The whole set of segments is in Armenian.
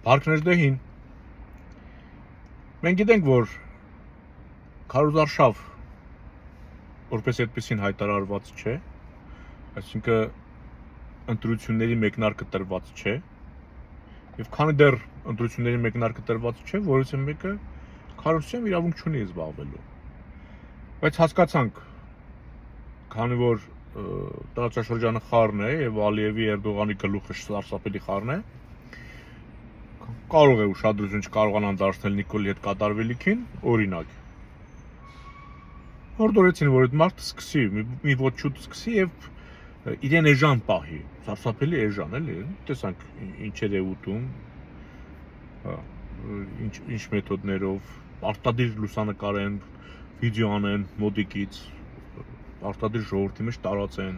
Հարկներ դեհին մենք գիտենք, որ քարոզարշավ որպես այդպեսին հայտարարված չէ, այսինքն ընտրությունների մեկնարկը տրված չէ, եւ քանի դեռ ընտրությունների մեկնարկը տրված չէ, որից մեկը քարոզության իրավունք չունի զբաղվելու։ Բայց հասկացանք, քանի որ տարածաշրջանը խառն է եւ Ալիևի Էրդողանի գլուխը սարսափելի խառն է, կարող է ուշադրություն չկարողանան դարձնել Նիկոլի հետ կատարվելիքին, օրինակ։ Հորդորեցին, որ այդ մարդը սկսի, մի ոչ շուտ սկսի եւ իրեն էժան պահի, սարսափելի էժան, էլի, տեսանք ինչեր է ուտում, ինչ մեթոդներով, արտադիր լուսանկարեն, վիդեո անեն մոդիկից, արտադիր ժողովրդի մեջ տարածեն։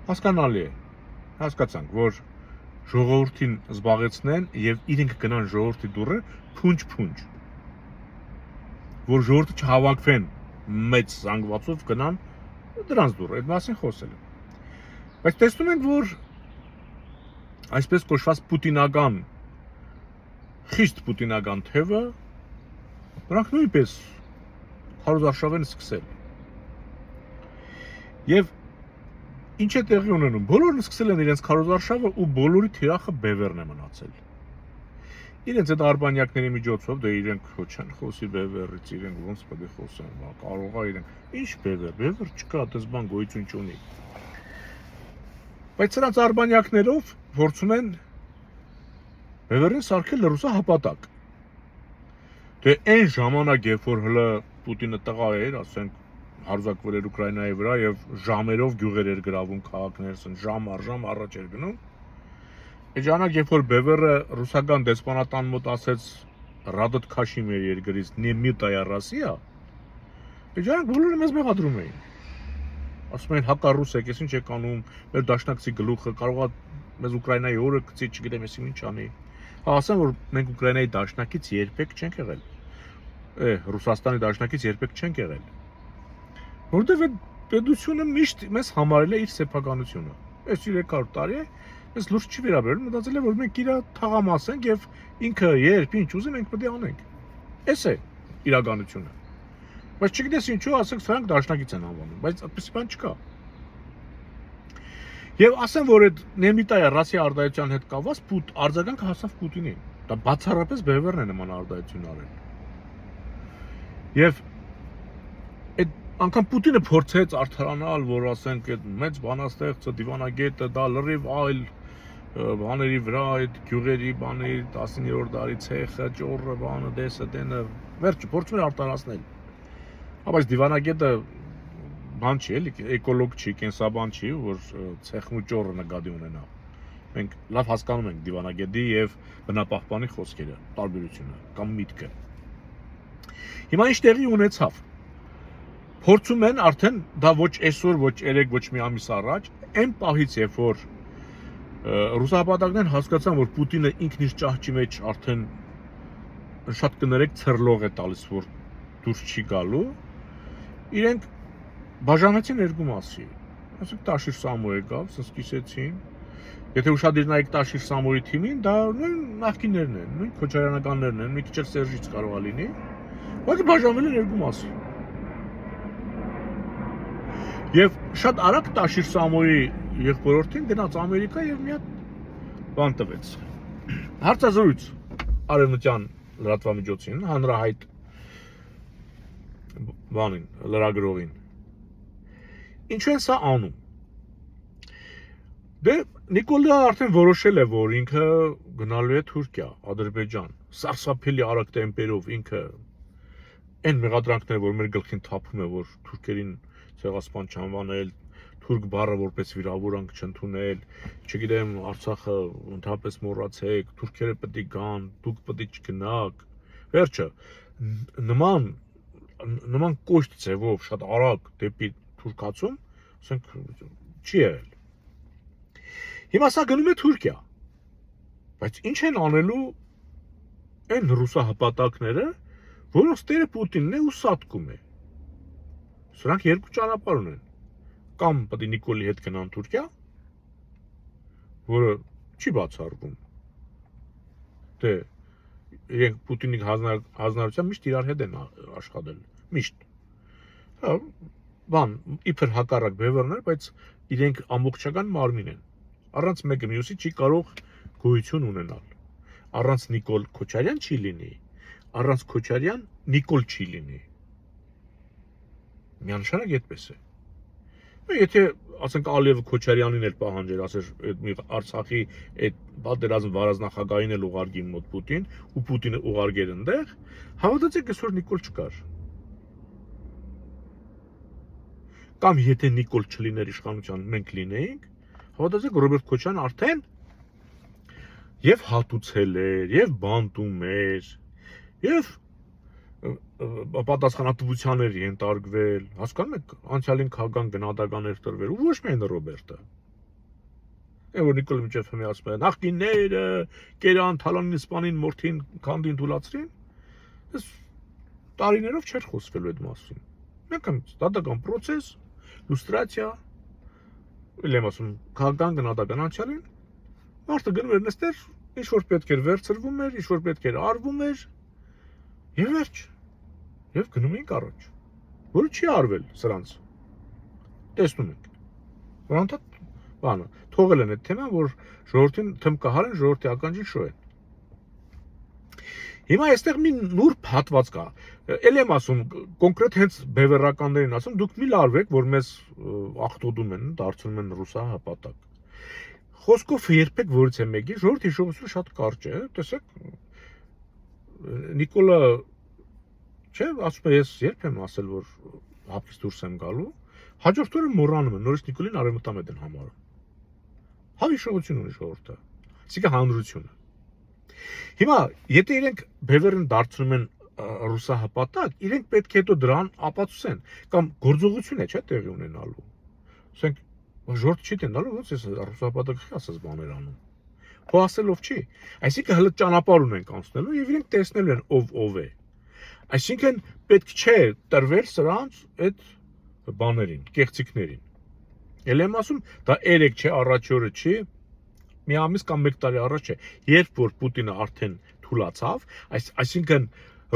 Հասկանալի է, հասկացանք, որ ժողովրդին զբաղեցնեն եւ իրենք գնան ժողովրդի դուռը փունջ, որ ժողովուրդը չհավաքվեն մեծ զանգվածով գնան դրանց դուռը, այդ մասին խոսել եմ։ Բայց տեսնում ենք, որ այսպես կոչված պուտինական, խիստ պուտինական թևը, նրանք նույնպես քարոզարշավ են սկսել։ Եվ ինչ է տեղի ունենում, բոլորն սկսել են իրենց քարոզարշավը ու բոլորի թիրախը բևերն է մնացել։ Իրենց այդ արբանյակների միջոցով, դե իրենք ոչ չեն խոսի բևերից, իրենք ոնց պետք է խոսեն, կարող է իրենք, ինչ բևեր չկա, դες բան գոյություն չունի։ Բայց սրանց արբանյակներով փորձում են բևերին սարքել լրուսահպատակ։ Դե այն ժամանակ, երբ որ հլը Պուտինը տղա էր, ասենք հարուզակվել էր Ուկրաինայի վրա եւ ժամերով գյուղեր էր գրավում քաղաքներ, ժամ առ ժամ առաջ էր գնում։ Այդ ժամանակ, երբ որ Բևերը ռուսական դեսպանատան մոտ ասեց Ռադոտ Քաշիմերի երկրից «Не мютая Россия», այդ ժամանակ բոլորը մեզ մեղադրում էին։ Ասում էին հակառուս եք, ես ինչ եք անում, մեր դաշնակցի գլուխը կարող է մեզ Ուկրաինայի օրը գցի, չգիտեմ ես ինչ անի։ Ասեմ, որ մենք Ուկրաինայի դաշնակից երբեք չենք եղել։ Ռուսաստանի դաշնակից երբեք չենք եղել։ Որտեւ այդ պետությունը միշտ մեզ համարել է իր սեփականությունը։ Այս 300 տարի է, մեզ լուրջ չի վերաբերել, մտածել է, որ մենք իր թաղամաս ենք եւ ինքը երբ ինչ ուզի մենք պետք է անենք։ Էս է իրականությունը։ Բայց չգիտես ինչու, ասենք սրանք դաշնակից են անվանում, բայց այդպես բան չկա։ Եվ ասեմ, որ այդ Նեմիտայա Ռասիա արտահայտության հետ կապված արձագանքը հասավ Պուտինին։ Դա բացառապես բևերն է նման արտահայտություն արել։ Եվ այդ անգամ Պուտինը փորձեց արդարանալ, որ ասենք այդ մեծ բանաստեղծը, դիվանագետը դա լրիվ այլ բաների վրա, այդ գյուղերի բանի 19-րդ դարի ցեխը, ճոռը, բանը, դեսը, դենը, վերջը փորձում էր արտարացնել։ Բայց դիվանագետը բան չի, էլի, էկոլոգ չի, կենսաբան չի, որ ցեխն ու ճոռը նկատի ունենա։ Մենք լավ հասկանում ենք դիվանագետի եւ բնապահպանի խոսքերը, տարբերությունը կամ միտքը։ Հիմա ինչ տեղի ունեցավ։ Փորձում են արդեն դա ոչ այսօր, ոչ 3, ոչ մի ամիս առաջ, այն պահից, երբ որ ռուսապատակներն հասկացան, որ Պուտինը ինքն իր ճահճի մեջ արդեն շատ կներեք ցրլող է տալիս, որ դուրս չի գալու, իրենք բաժանեցին երկու մասի։ Ասենք Տաշիր Սամոյը գավ, ասես կիսեցին։ Եթե ուշադիր նայեք Տաշիր Սամոյի թիմին, դա նույն նախկիններն են, նույն քոչարյանականներն են, մի քիչ էլ Սերժից կարող է լինի, բայց բաժանվել են երկու մասի։ Եվ շատ արագ Տաշիր Սամոյի եղբորորդին գնաց Ամերիկա եւ մի հատ բան տվեց։ Հարցազրույց արևմտյան լրատվամիջոցին, հանրահայտ բանին, լրագրողին։ Ինչու են սա անում։ Դե Նիկոլը արդեն որոշել է, որ ինքը գնալու է Թուրքիա, Ադրբեջան, սարսափելի արագ տեմպերով ինքը այն մեղադրանքները, որ մեր գլխին թափում է, որ թուրքերին ցեղասպան չանվանել, թուրք բառը որպես վիրավորանք չընդունել, չգիտեմ, Արցախը ընդհանրապես մոռացեք, թուրքերը պետք է գան, դուք պետք է չգնաք։ Վերջը նման կոշտ ձևով շատ արագ դեպի թուրքացում, ասենք չի եղել։ Հիմա սա գնում է Թուրքիա։ Բայց ինչ են անելու այն ռուսահպատակները, որոնց տերը Պուտինն է ու սատկում է։ Սրանք երկու ճանապարհ ունեն։ Կամ պետք է Նիկոլի հետ գնան Թուրքիա, որը չի բացառվում։ դե իրենք Պուտինի հանրության միշտ իրար հետ են աշխատել, միշտ։ Հա, բան, իբր հակառակ բևեռներ, բայց իրենք ամբողջական մարմին են։ Առանց մեկը մյուսի չի կարող գոյություն ունենալ։ Առանց Նիկոլ Քոչարյան չի լինի, առանց Քոչարյան Նիկոլ չի լինի։ Միանշանակ այդպես է։ Եթե ասենք Ալիևը Քոչարյանին էլ պահանջեր, ասեր այդ Արցախի այդ պատերազմ վարազնախագահին էլ ուղարկի մոտ Պուտին, ու Պուտինը ուղարկեր այնտեղ, հավատացեք այսօր Նիկոլ չկար։ Կամ եթե Նիկոլ չլիներ իշխանության, մենք լինեինք, հավատացեք Ռոբերտ Քոչարյանն արդեն եւ հատուցել էր, եւ բանտում էր, եւ պատասխանատվության էր ենթարկվել, հասկանում եք, անցյալին քաղաքական գնահատական էր տրվել, ու ոչ միայն Ռոբերտը։ Այն որ Նիկոլ Միչեֆը ասում է, նախկինները կերան Թալանին սպանին մորթին քանդին թուլացրին, այս տարիներով չէր խոսվելու այդ մասին։ Մենք դատական process, լուստրացիա, ելեմ ասում, քաղաքական գնահատական անցյալին, մարդը գնում էր նստեր, ինչ որ պետք էր վերցրվում էր, ինչ որ պետք էր արվում էր, եւ վերջ։ Եվ գնում ենք առաջ, որը չի արվել սրանց, տեսնում ենք, որ անդադ բանը, թողել են այդ թեման, որ ժողովրդին թմկահար են, ժողովրդի ականջին շոյեն։ Հիմա այստեղ մի նուրբ հատված կա, էլ եմ ասում, կոնկրետ հենց բևեռականներին ասում, դուք մի լարվեք, որ մեզ աղտոտում են, դարձնում են ռուսահապատակ։ Խոսքով երբեք որից է մեկի, ժողովրդի հիշողությունը շատ կարճ է, տեսեք, Նիկոլը չէ, ասում է, ես երբ եմ ասել, որ հապկից դուրս եմ գալու, հաջորդ օրը մոռանում են, նորից Նիկոլին արևմտամետ են համարում։ Հավիշողություն ունի ժողովուրդը, այսինքն հանրությունը։ Հիմա, եթե իրենք բևեռին դարձնում են ռուսահապատակ, իրենք պետք է հետո դրան ապացուցեն, կամ գործողություն է, չէ, տեղի ունենալու։ Ասենք, ժողովուրդը չի տենալու, ոնց էս ռուսահապատակի ասած բաներ անում։ Հո ասելով չի։ Այսինքն հələ ճանապարհ ունենք անցնելու եւ իրենք տեսնելու են ով է։ Այսինքն պետք չէ տրվել սրանց այդ բաներին, կեղծիքներին։ Էլ եմ ասում, դա 3 չէ, առաջի օրը չի, մի ամիս կամ 1 տարի առաջ է, երբ որ Պուտինը արդեն թուլացավ, այսինքն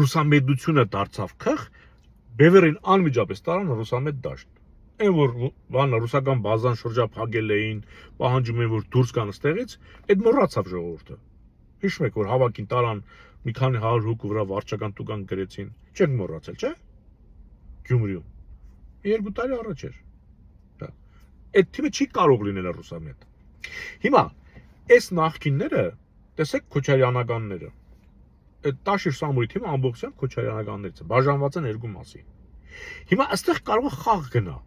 ռուսամետությունը դարձավ քխ, բևեռին անմիջապես տարան ռուսամետ դաշտ։ Այն որ բանը ռուսական բազան շրջափակել էին, պահանջում էին որ դուրս գան ստեղից, այդ մոռացավ ժողովուրդը։ Հիշում եք որ հավաքին տարան մի քանի 100 հոգու վրա վարչական տուգան գրեցին, չեք մոռացել, չէ՞։ Գյումրիում 2 տարի առաջ էր։ Դա այդ թիմը չի կարող լինել ռուսամետ։ Հիմա այս նախկինները, տեսեք Քոչարյանականները, այդ Տաշիր Սամուրի թիմը ամբողջությամբ Քոչարյանականներից է, բաժանված են 2 մասի։ Հիմա այստեղ կարող է խաղ գնա։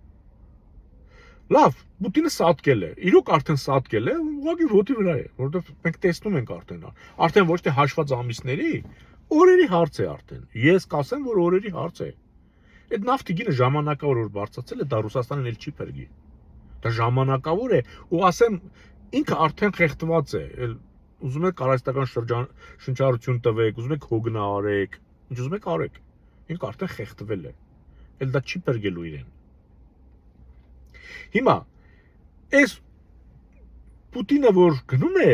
Լավ, Պուտինը սատկել է, իրոք արդեն սատկել է, ուղղակի ոտի վրա է, որովհետև մենք տեսնում ենք արդեն ոչ թե հաշված ամիսների, օրերի հարց է արդեն։ Ես կասեմ, որ օրերի հարց է։ Այդ նավթի գինը ժամանակավոր որ բարձրացել է, դա Ռուսաստանին էլ չի փրկի։ Դա ժամանակավոր է, ու ասեմ, ինքը արդեն խեղդված է, ուզում եք կարասիտական շնչառություն տվեք, ուզում եք հոգնա արեք, ինչ ուզում եք արեք, ինքը արդեն խեղդվել է, էլ դա չի փրկելու իրեն։ Հիմա, այս Պուտինը որ գնում է,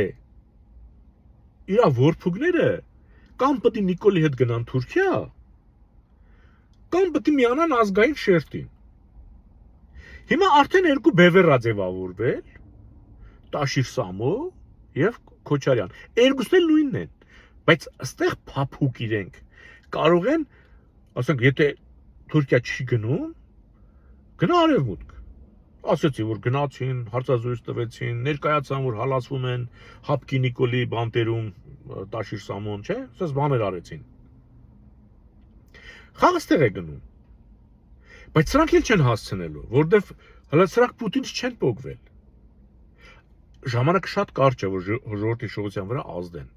իր որփուկները կամ պետք է Նիկոլի հետ գնան Թուրքիա, կամ պետք է միանան ազգային շերտին։ Հիմա արդեն 2 բևեռ ա ձևավորվել, Տաշիր Սամո եւ Քոչարյան։ Երկուսն էլ նույնն են, բայց այստեղ փափուկ իրենք կարող են, ասենք, եթե Թուրքիա չի գնում, գնա արևմուտք։ Ասացի, որ գնացին, հարցազրույց տվեցին, ներկայացան, որ հալածվում են Հապկի Նիկոլի բանտերում Տաշիր Սամոն, չէ՞, ասես բաներ արեցին։ Խաղը ստեղ է գնում։ Բայց սրանք էլ չեն հասցնելու, որովհետև հələ սրանք Պուտինից չեն փոխվել։ Ժամանակը շատ կարճ է, որ ժողովրդի շողության վրա ազդեն։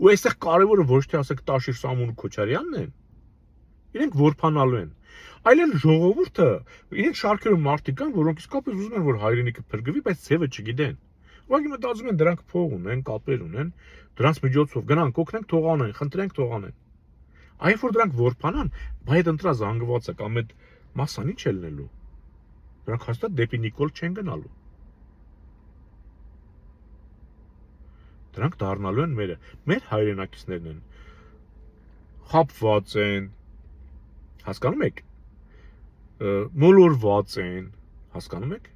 Ու այստեղ կարևորը ոչ թե ասեք Տաշիր Սամոն ու Քոչարյանն են, իրենք որփանալու են։ Այլ էլ ժողովուրդը, իրենք շարքերում մարդիկ կան, որոնք իսկապես ուզում են, որ հայրենիքը փրկվի, բայց ձևը չգիտեն։ Ուղղակի մտածում են, դրանք փող ունեն, կապեր ունեն, դրանց միջոցով գնանք, օգնենք, թողանեն, խնդրենք, թողանեն։ Այլ որ դրանք որփանան, բայ այդ ընտրա զանգված է կամ այդ մասան ինչ է լինելու։ Դրանք հաստատ դեպի Նիկոլ չեն գնալու։ Դրանք դառնալու են մեր հայրենակիցներն են, խաբված են, հասկանում եք, մոլորված են, հասկանում եք,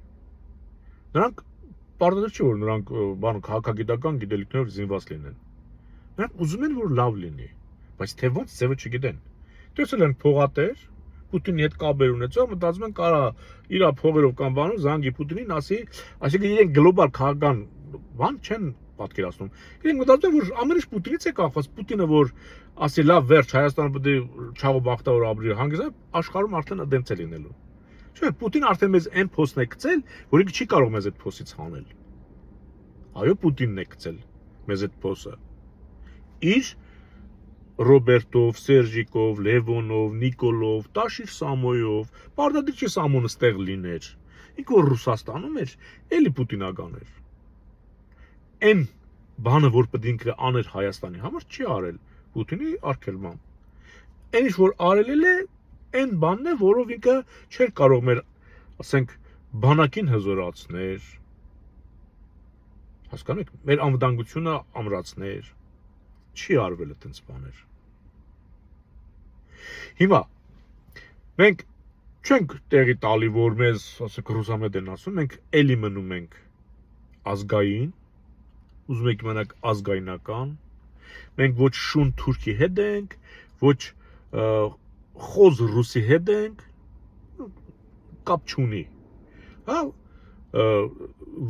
նրանք պարտադիր չէ, որ նրանք քաղաքագիտական գիտելիքներով զինված լինեն, նրանք ուզում են, որ լավ լինի, բայց թե ոնց ձևը չգիտեն, տեսել են փողատեր, Պուտինի հետ կապեր ունեցող, մտածում են կարա իր փողերով կամ բանով զանգի Պուտինին, ասի, այսինքն իրենք գլոբալ քաղաքական բան չեն պատկերացնում։ Իրենք մտածում են, որ ամեն ինչ Պուտինից է կախված, Պուտինը որ ասի լավ վերջ Հայաստանը պետք է չաղով բախտավոր ապրի, հանգիստ աշխարհում արդեն դեմց է լինելու։ Չէ, Պուտինը արդեն մեզ այն փոստն է գցել, որ ինքը չի կարող մեզ այդ փոստից հանել։ Այո, Պուտինն է գցել մեզ այդ փոստը։ Իր Ռոբերտով, Սերժիկով, Լևոնով, Նիկոլով, Տաշիր Սամոյով, պարտադիր չէ Սամոնը ստեղ լիներ։ Ինքը որ Ռուսաստանում էր, էլի պուտինական էր։ Այն բանը, որ պետք է ինքը աներ Հայաստանի համար, չի արել Պուտինի արգելմամբ։ Այն ինչ որ արել է, այն բանն է, որով ինքը չէր կարող մեր, ասենք, բանակին հզորացներ։ Հասկանում եք, մեր անվտանգությունը ամրացներ։ Չի արվել այդպես բաներ։ Հիմա մենք չենք տեղի տալի, որ մեզ, ասենք, ռուսամետ են ասում, մենք էլի մնում ենք ազգային, ուզում եք իմանալ ազգայնական, մենք ոչ շուն թուրքի հետ ենք, ոչ խոզ ռուսի հետ ենք, կապ չունի։ Հա,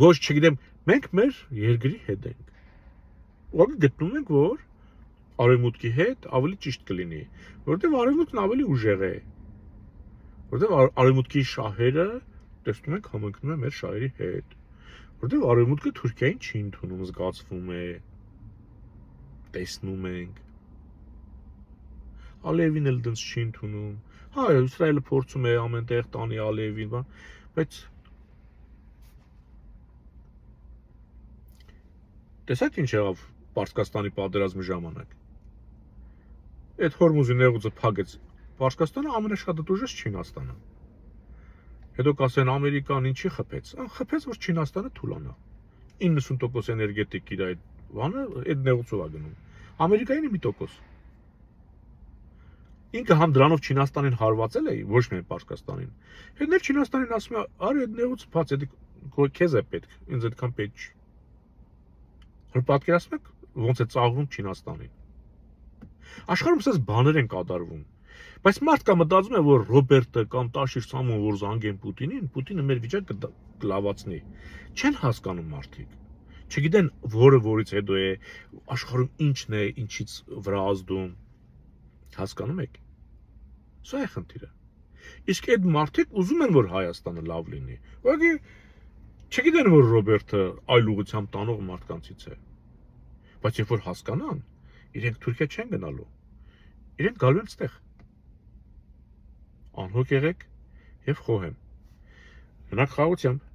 ոչ չգիտեմ, մենք մեր երկրի հետ ենք։ Ուղղակի գտնում ենք, որ արևմուտքի հետ ավելի ճիշտ կլինի, որովհետև արևմուտքն ավելի ուժեղ է, որովհետև արևմուտքի շահերը տեսնում ենք համընկնում է մեր շահերի հետ, որովհետև արևմուտքը Թուրքիային չի ընդունում, զգացվում է, տեսնում ենք, Ալիևին էլ դից չի ընդունում, հա, Իսրայելը փորձում է ամենտեղ տանի Ալիևին, բայց տեսա՞ք ինչ եղավ Պարսկաստանի պատերազմի ժամանակ։ Այդ Հորմուզի նեղուցը փակեց Պարսկաստանը, ամենաշխատը ուժեց Չինաստանը։ Հետո կասեն Ամերիկան ինչի խփեց։ Խփեց, որ Չինաստանը թուլանա։ 90% էներգետիկ իր այդ բանը այդ նեղուցով է գնում։ Ամերիկային 1%։ Ինքը համ դրանով Չինաստանին հարվածել է, ոչ միայն Պարսկաստանին։ Հետո ներ Չինաստանին ասում է, արի այդ նեղուցը փաց, այդ քեզ է պետք, ինձ այդքան պետք չի։ Որ պատկերացնում եք ոնց է ծաղրում Չինաստանին։ Աշխարհում ասես բաներ են կատարվում, բայց մարդկա մտածում է, որ Ռոբերտը կամ Տաշիր Սամոն որ զանգեն Պուտինին, Պուտինը մեր վիճակը կլավացնի։ Չեն հասկանում մարդիկ։ Չգիտեն որը որից հետո է, աշխարհում ինչն է, ինչից վրա ազդում։ Հասկանում եք։ Սա է խնդիրը։ Իսկ այդ մարդիկ ուզում են, որ Հայաստանը լավ լինի։ Ուղղակի չգիտեն, որ Ռոբերտը այլ ուղղությամբ տանող մարդկանցից է։ Բայց երբ որ հասկանան, իրենք Թուրքիա չեն գնալու։ Իրենք գալու են ստեղ։ Անհոգ եղեք եւ խոհեմ։ Մնաք խաղաղությամբ։